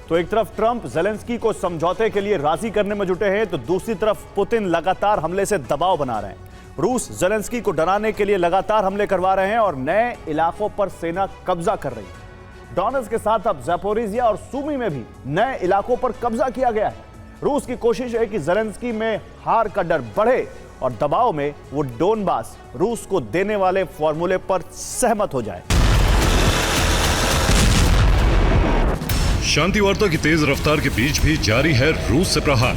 तो एक तरफ ट्रंप ज़ेलेंस्की को समझौते के लिए राजी करने में जुटे हैं, तो दूसरी तरफ पुतिन लगातार हमले से दबाव बना रहे हैं। रूस ज़ेलेंस्की को डराने के लिए लगातार हमले करवा रहे हैं और नए इलाकों पर सेना कब्जा कर रही है। डोनेट्स्क के साथ अब ज़ैपोरिजिया और सूमी में भी नए इलाकों पर कब्जा किया गया है। रूस की कोशिश है कि ज़ेलेंस्की में हार का डर बढ़े और दबाव में वो डोनबास रूस को देने वाले फॉर्मूले पर सहमत हो जाए। शांति वार्ता की तेज रफ्तार के बीच भी जारी है रूस से प्रहार।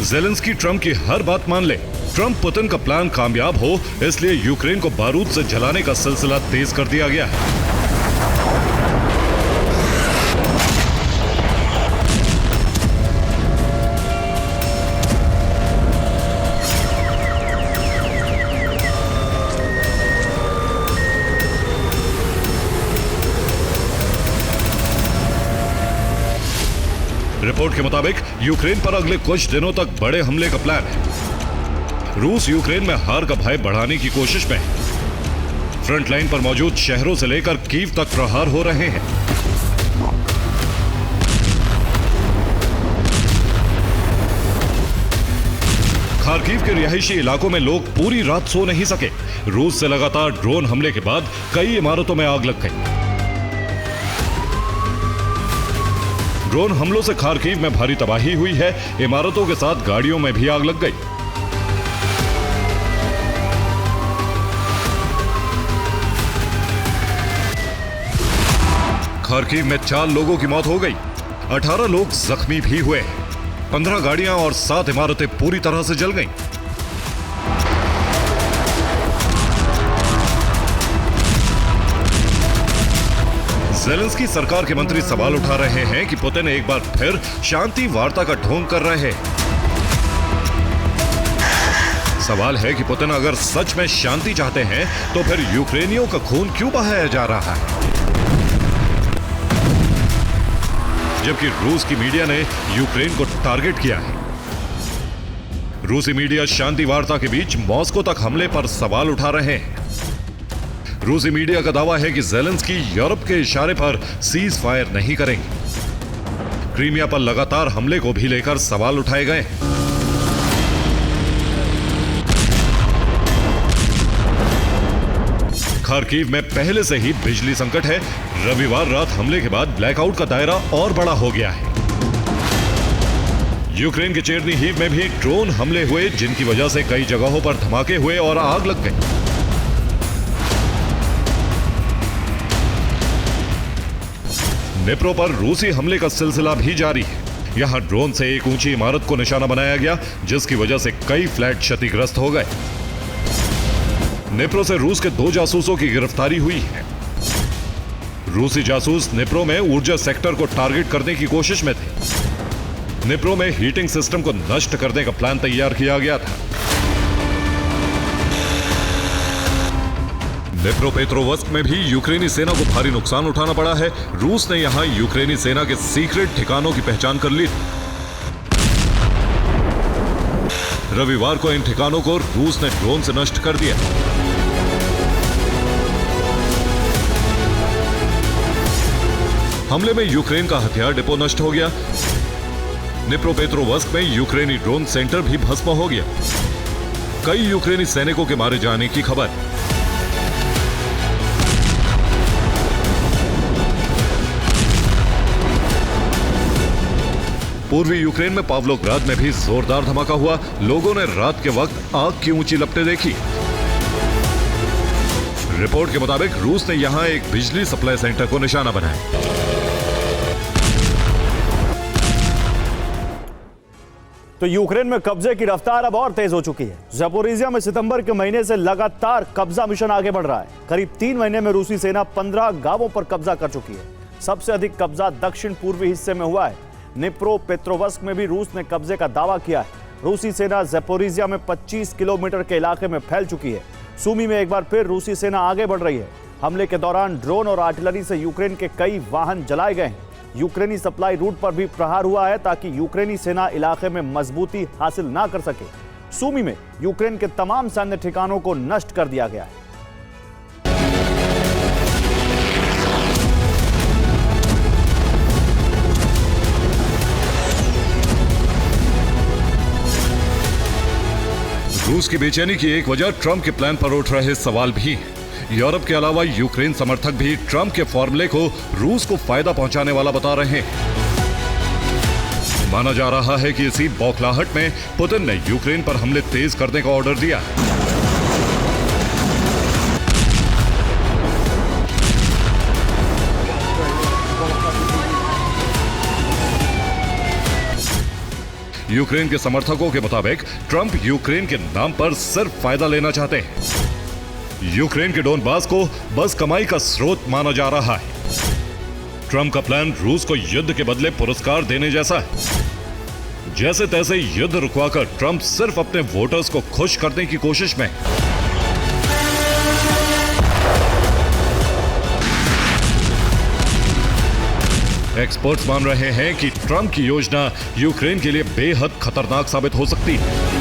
ज़ेलेंस्की ट्रंप की हर बात मान ले। ट्रंप पुतिन का प्लान कामयाब हो, इसलिए यूक्रेन को बारूद से जलाने का सिलसिला तेज कर दिया गया है। रिपोर्ट के मुताबिक यूक्रेन पर अगले कुछ दिनों तक बड़े हमले का प्लान है। रूस यूक्रेन में हार का भय बढ़ाने की कोशिश में है। फ्रंट लाइन पर मौजूद शहरों से लेकर कीव तक प्रहार हो रहे हैं। खार्किव के रिहायशी इलाकों में लोग पूरी रात सो नहीं सके। रूस से लगातार ड्रोन हमले के बाद कई इमारतों में आग लग गई। ड्रोन हमलों से खार्किव में भारी तबाही हुई है। इमारतों के साथ गाड़ियों में भी आग लग गई। खार्किव में 4 लोगों की मौत हो गई, 18 लोग जख्मी भी हुए। 15 गाड़ियां और 7 इमारतें पूरी तरह से जल गईं। ज़ेलेंस्की सरकार के मंत्री सवाल उठा रहे हैं कि पुतिन एक बार फिर शांति वार्ता का ढोंग कर रहे हैं। सवाल है कि पुतिन अगर सच में शांति चाहते हैं तो फिर यूक्रेनियों का खून क्यों बहाया जा रहा है? जबकि रूस की मीडिया ने यूक्रेन को टारगेट किया है। रूसी मीडिया शांति वार्ता के बीच मॉस्को तक हमले पर सवाल उठा रहे हैं। रूसी मीडिया का दावा है कि ज़ेलेंस्की यूरोप के इशारे पर सीज फायर नहीं करेंगे। क्रीमिया पर लगातार हमले को भी लेकर सवाल उठाए गए। खार्किव में पहले से ही बिजली संकट है। रविवार रात हमले के बाद ब्लैकआउट का दायरा और बड़ा हो गया है। यूक्रेन के चेरनीहिव में भी ड्रोन हमले हुए, जिनकी वजह से कई जगहों पर धमाके हुए और आग लग गई। निप्रो पर रूसी हमले का सिलसिला भी जारी है। यहां ड्रोन से एक ऊंची इमारत को निशाना बनाया गया, जिसकी वजह से कई फ्लैट क्षतिग्रस्त हो गए। निप्रो से रूस के 2 जासूसों की गिरफ्तारी हुई है। रूसी जासूस निप्रो में ऊर्जा सेक्टर को टारगेट करने की कोशिश में थे। निप्रो में हीटिंग सिस्टम को नष्ट करने का प्लान तैयार किया गया था। निप्रोपेट्रोवस्क में भी यूक्रेनी सेना को भारी नुकसान उठाना पड़ा है। रूस ने यहां यूक्रेनी सेना के सीक्रेट ठिकानों की पहचान कर ली। रविवार को इन ठिकानों को रूस ने ड्रोन से नष्ट कर दिया। हमले में यूक्रेन का हथियार डिपो नष्ट हो गया। निप्रोपेट्रोवस्क में यूक्रेनी ड्रोन सेंटर भी भस्म हो गया। कई यूक्रेनी सैनिकों के मारे जाने की खबर। पूर्वी यूक्रेन में पावलोग्राद में भी जोरदार धमाका हुआ। लोगों ने रात के वक्त आग की ऊंची लपटें देखी। रिपोर्ट के मुताबिक रूस ने यहां एक बिजली सप्लाई सेंटर को निशाना बनाया। तो यूक्रेन में कब्जे की रफ्तार अब और तेज हो चुकी है। ज़ैपोरिजिया में सितंबर के महीने से लगातार कब्जा मिशन आगे बढ़ रहा है। करीब 3 महीने में रूसी सेना 15 गांवों पर कब्जा कर चुकी है। सबसे अधिक कब्जा दक्षिण पूर्वी हिस्से में हुआ है। निप्रोपेट्रोवस्क में भी रूस ने कब्जे का दावा किया है। रूसी सेना ज़ैपोरिजिया में 25 किलोमीटर के इलाके में फैल चुकी है। सूमी में एक बार फिर रूसी सेना आगे बढ़ रही है। हमले के दौरान ड्रोन और आर्टिलरी से यूक्रेन के कई वाहन जलाए गए हैं। यूक्रेनी सप्लाई रूट पर भी प्रहार हुआ है ताकि यूक्रेनी सेना इलाके में मजबूती हासिल ना कर सके। सूमी में यूक्रेन के तमाम सैन्य ठिकानों को नष्ट कर दिया गया है। रूस की बेचैनी की एक वजह ट्रंप के प्लान पर उठ रहे सवाल भी। यूरोप के अलावा यूक्रेन समर्थक भी ट्रंप के फॉर्मूले को रूस को फायदा पहुंचाने वाला बता रहे हैं। माना जा रहा है कि इसी बौखलाहट में पुतिन ने यूक्रेन पर हमले तेज करने का ऑर्डर दिया। यूक्रेन के समर्थकों के मुताबिक ट्रंप यूक्रेन के नाम पर सिर्फ फायदा लेना चाहते हैं। यूक्रेन के डोनबास को बस कमाई का स्रोत माना जा रहा है। ट्रंप का प्लान रूस को युद्ध के बदले पुरस्कार देने जैसा है। जैसे तैसे युद्ध रुकवाकर ट्रंप सिर्फ अपने वोटर्स को खुश करने की कोशिश में। एक्सपर्ट्स मान रहे हैं कि ट्रंप की योजना यूक्रेन के लिए बेहद खतरनाक साबित हो सकती है।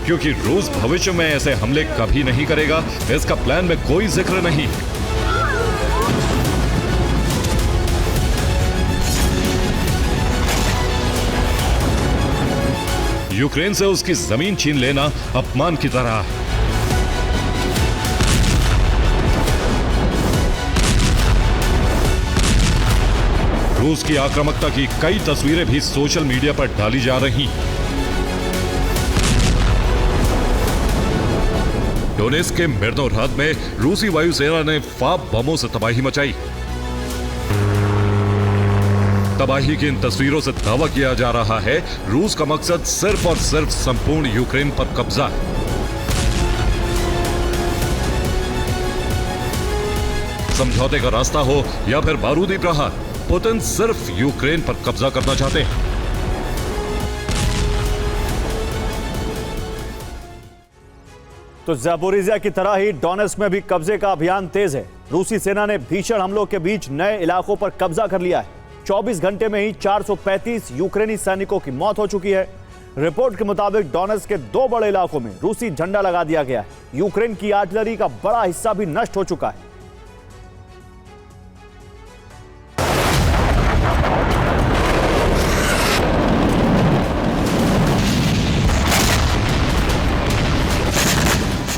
क्योंकि रूस भविष्य में ऐसे हमले कभी नहीं करेगा, इसका प्लान में कोई जिक्र नहीं। यूक्रेन से उसकी जमीन छीन लेना अपमान की तरह है। रूस की आक्रामकता की कई तस्वीरें भी सोशल मीडिया पर डाली जा रही हैं। डोनेत्स्क के मिर्नोराद में रूसी वायुसेना ने फाब बमों से तबाही मचाई। तबाही की इन तस्वीरों से दावा किया जा रहा है रूस का मकसद सिर्फ और सिर्फ संपूर्ण यूक्रेन पर कब्जा है। समझौते का रास्ता हो या फिर बारूदी प्रहार, पुतिन सिर्फ यूक्रेन पर कब्जा करना चाहते हैं। तो ज़पोरिज़िया की तरह ही डोनेत्स्क में भी कब्जे का अभियान तेज है। रूसी सेना ने भीषण हमलों के बीच नए इलाकों पर कब्जा कर लिया है। 24 घंटे में ही 435 यूक्रेनी सैनिकों की मौत हो चुकी है। रिपोर्ट के मुताबिक डोनेत्स्क के 2 बड़े इलाकों में रूसी झंडा लगा दिया गया है। यूक्रेन की आर्टिलरी का बड़ा हिस्सा भी नष्ट हो चुका है।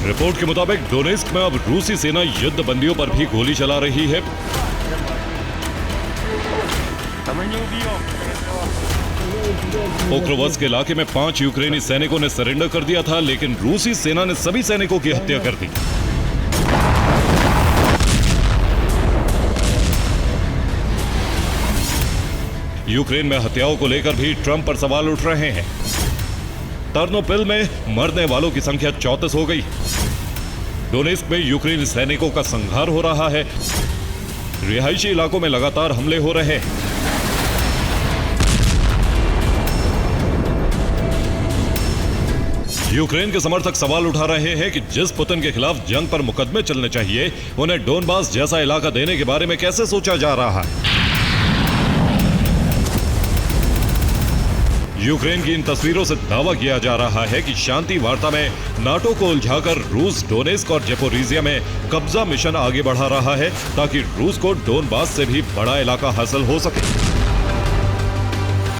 रिपोर्ट के मुताबिक डोनेत्स्क में अब रूसी सेना युद्ध बंदियों पर भी गोली चला रही है। पोक्रोवस्क के इलाके में 5 यूक्रेनी सैनिकों ने सरेंडर कर दिया था, लेकिन रूसी सेना ने सभी सैनिकों की हत्या कर दी। यूक्रेन में हत्याओं को लेकर भी ट्रंप पर सवाल उठ रहे हैं। टर्नोपिल में मरने वालों की संख्या 34 हो गई। डोनेत्स्क में यूक्रेनी सैनिकों का संहार हो रहा है। रिहायशी इलाकों में लगातार हमले हो रहे हैं। यूक्रेन के समर्थक सवाल उठा रहे हैं कि जिस पुतिन के खिलाफ जंग पर मुकदमे चलने चाहिए, उन्हें डोनबास जैसा इलाका देने के बारे में कैसे सोचा जा रहा है। यूक्रेन की इन तस्वीरों से दावा किया जा रहा है कि शांति वार्ता में नाटो को उलझाकर रूस डोनेत्स्क और ज़पोरिज़िया में कब्जा मिशन आगे बढ़ा रहा है ताकि रूस को डोनबास से भी बड़ा इलाका हासिल हो सके।